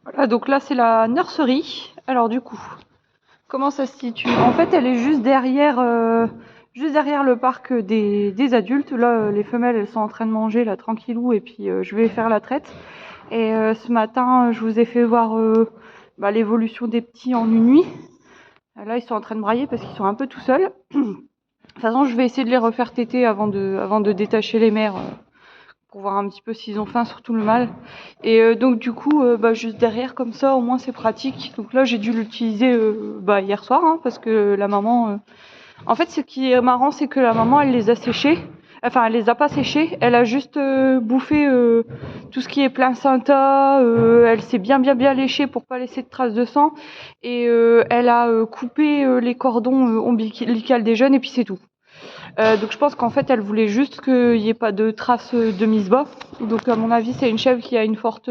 Voilà, donc là c'est la nurserie. Alors du coup, comment ça se situe? En fait, elle est juste derrière le parc des adultes. Là, les femelles, elles sont en train de manger là tranquillou, et puis je vais faire la traite. Et ce matin, je vous ai fait voir l'évolution des petits en une nuit. Là, ils sont en train de brailler parce qu'ils sont un peu tout seuls. De toute façon, je vais essayer de les refaire téter avant de détacher les mères, pour voir un petit peu s'ils ont faim, surtout le mâle. Et donc du coup, juste derrière comme ça, au moins c'est pratique. Donc là, j'ai dû l'utiliser hier soir, hein, parce que la maman... En fait, ce qui est marrant, c'est que la maman, elle les a séchés. Enfin, elle les a pas séchés. Elle a juste bouffé tout ce qui est placenta. Elle s'est bien léchée pour pas laisser de traces de sang. Et elle a coupé les cordons ombilicales des jeunes, et puis c'est tout. Donc je pense qu'en fait elle voulait juste qu'il n'y ait pas de traces de mise bas. Donc à mon avis c'est une chèvre qui a une forte...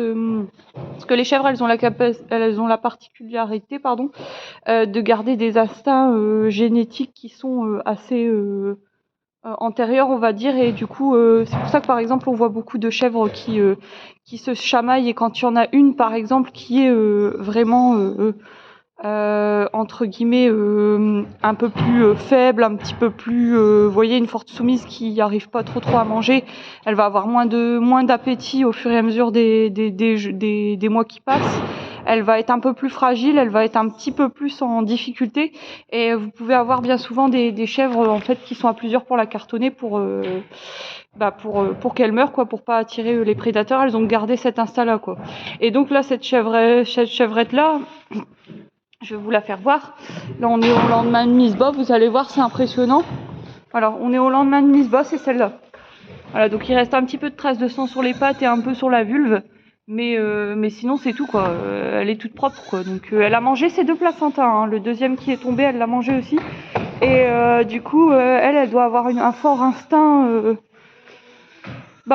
Parce que les chèvres elles ont la particularité de garder des instincts génétiques qui sont assez antérieurs, on va dire. Et du coup c'est pour ça que par exemple on voit beaucoup de chèvres qui se chamaillent, et quand il y en a une par exemple qui est vraiment... entre guillemets un peu plus faible, un petit peu plus vous voyez, une forte soumise qui arrive pas trop à manger, elle va avoir moins d'appétit au fur et à mesure des mois qui passent. Elle va être un peu plus fragile, elle va être un petit peu plus en difficulté, et vous pouvez avoir bien souvent des chèvres en fait qui sont à plusieurs pour la cartonner pour qu'elle meure, quoi, pour pas attirer les prédateurs. Elles ont gardé cet instinct là, quoi. Et donc là cette chevrette là, je vais vous la faire voir. Là, on est au lendemain de Miss Bob. Vous allez voir, c'est impressionnant. Alors, on est au lendemain de Miss Bob, c'est celle-là. Voilà, donc il reste un petit peu de traces de sang sur les pattes et un peu sur la vulve. Mais sinon, c'est tout, quoi. Elle est toute propre, quoi. Donc, elle a mangé ses deux placentas, hein. Le deuxième qui est tombé, elle l'a mangé aussi. Et du coup, elle doit avoir un fort instinct...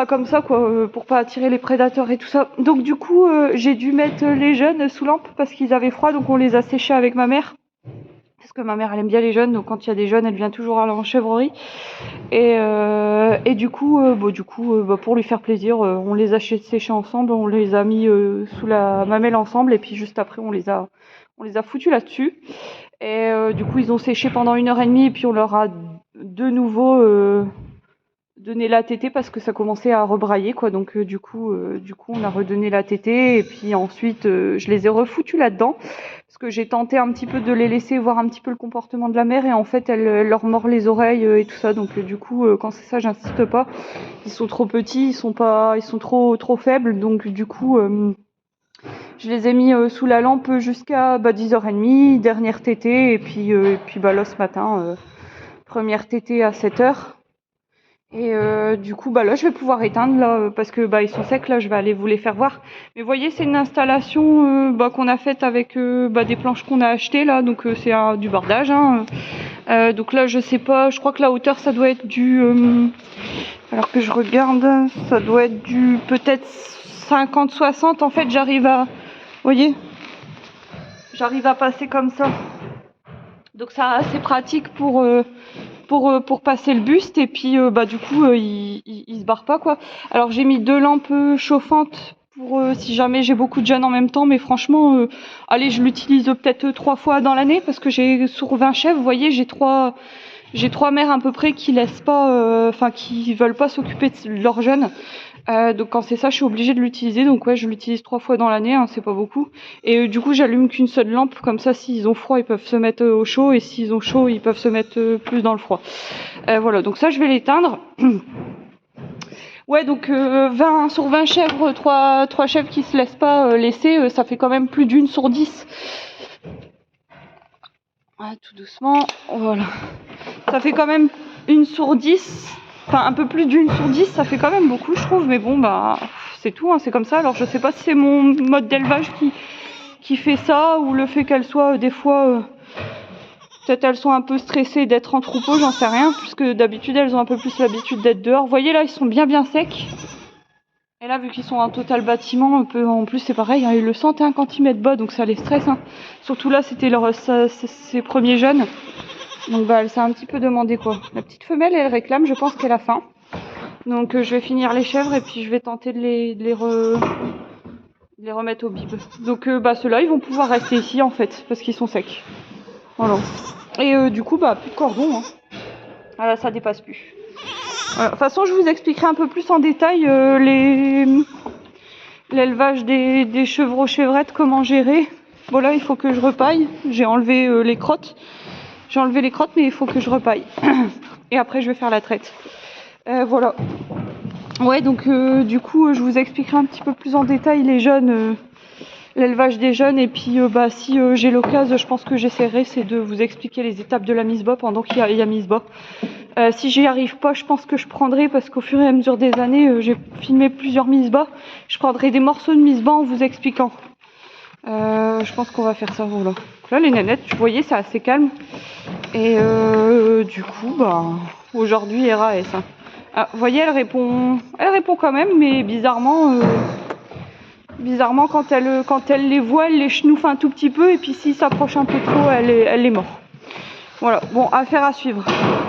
comme ça, quoi, pour pas attirer les prédateurs et tout ça. Donc du coup, j'ai dû mettre les jeunes sous lampe parce qu'ils avaient froid, donc on les a séchés avec ma mère. Parce que ma mère, elle aime bien les jeunes, donc quand il y a des jeunes, elle vient toujours à l'enchèvrerie. Et du coup, pour lui faire plaisir, on les a séchés ensemble, on les a mis sous la mamelle ensemble, et puis juste après, on les a foutus là-dessus. Et du coup, ils ont séché pendant 1 heure et demie, et puis on leur a de nouveau donné la tétée parce que ça commençait à rebrailler, quoi. Donc du coup on a redonné la tétée, et puis ensuite je les ai refoutus là-dedans parce que j'ai tenté un petit peu de les laisser voir un petit peu le comportement de la mère, et en fait elle leur mord les oreilles et tout ça. Donc du coup quand c'est ça, j'insiste pas. Ils sont trop petits, ils sont trop faibles, donc du coup je les ai mis sous la lampe jusqu'à 10h30, dernière tétée, et puis là ce matin première tétée à 7h. Et du coup, là, je vais pouvoir éteindre là, parce que ils sont secs. Là, je vais aller vous les faire voir. Mais vous voyez, c'est une installation qu'on a faite avec des planches qu'on a achetées là. Donc c'est du bardage, hein. Donc là, je sais pas. Je crois que la hauteur, ça doit être alors que je regarde, ça doit être du peut-être 50-60. En fait, vous voyez, j'arrive à passer comme ça. Donc ça, c'est pratique pour passer le buste, et puis du coup il se barre pas, quoi. Alors j'ai mis 2 lampes chauffantes pour si jamais j'ai beaucoup de jeunes en même temps, mais franchement allez, je l'utilise peut-être 3 fois dans l'année parce que j'ai sur 20 chèvres, vous voyez, j'ai trois mères à peu près qui laissent pas qui veulent pas s'occuper de leurs jeunes. Donc quand c'est ça, je suis obligée de l'utiliser. Donc ouais, je l'utilise 3 fois dans l'année, hein, c'est pas beaucoup. Et du coup, j'allume qu'une seule lampe, comme ça, s'ils ont froid, ils peuvent se mettre au chaud, et s'ils ont chaud, ils peuvent se mettre plus dans le froid. Voilà, donc ça, je vais l'éteindre. Ouais, donc 20 sur 20 chèvres, 3 chèvres qui se laissent pas laisser, ça fait quand même plus d'une sur 10. Ouais, tout doucement, voilà. Ça fait quand même 1 sur 10. Enfin, un peu plus d'1 sur 10, ça fait quand même beaucoup, je trouve. Mais bon, c'est tout, hein, c'est comme ça. Alors, je sais pas si c'est mon mode d'élevage qui fait ça, ou le fait qu'elles soient des fois... peut-être elles sont un peu stressées d'être en troupeau, j'en sais rien. Puisque d'habitude, elles ont un peu plus l'habitude d'être dehors. Vous voyez, là, ils sont bien secs. Et là, vu qu'ils sont en total bâtiment, en plus, c'est pareil, hein, ils le sentent quand ils mettent bas, donc ça les stresse. Hein. Surtout là, c'était ses premiers jeunes. Donc elle s'est un petit peu demandé, quoi. La petite femelle, elle réclame, je pense qu'elle a faim. Donc je vais finir les chèvres, et puis je vais tenter de Ils les remettent au bib. Donc bah ceux-là ils vont pouvoir rester ici en fait parce qu'ils sont secs. Voilà. Et du coup bah plus de cordon. Hein. Voilà, ça dépasse plus. Voilà. De toute façon je vous expliquerai un peu plus en détail l'élevage des chevreaux chevrettes, comment gérer. Bon là il faut que je repaille. J'ai enlevé les crottes. J'ai enlevé les crottes mais il faut que je repaille. Et après je vais faire la traite. Voilà. Ouais, donc du coup, je vous expliquerai un petit peu plus en détail les jeunes, l'élevage des jeunes. Et puis, bah, si j'ai l'occasion, je pense que j'essaierai, c'est de vous expliquer les étapes de la mise bas pendant qu'il y a mise bas. Si j'y arrive pas, je pense que je prendrai, parce qu'au fur et à mesure des années, j'ai filmé plusieurs mises bas. Je prendrai des morceaux de mise bas en vous expliquant. Je pense qu'on va faire ça, voilà. Donc là, les nénettes, vous voyez, c'est assez calme. Et du coup, bah, aujourd'hui, RAS. Hein. Ah, vous voyez, elle répond quand même, mais bizarrement, quand elle les voit, elle les chenouffe un tout petit peu, et puis s'il s'approche un peu trop, elle les mord. Voilà, bon, affaire à suivre.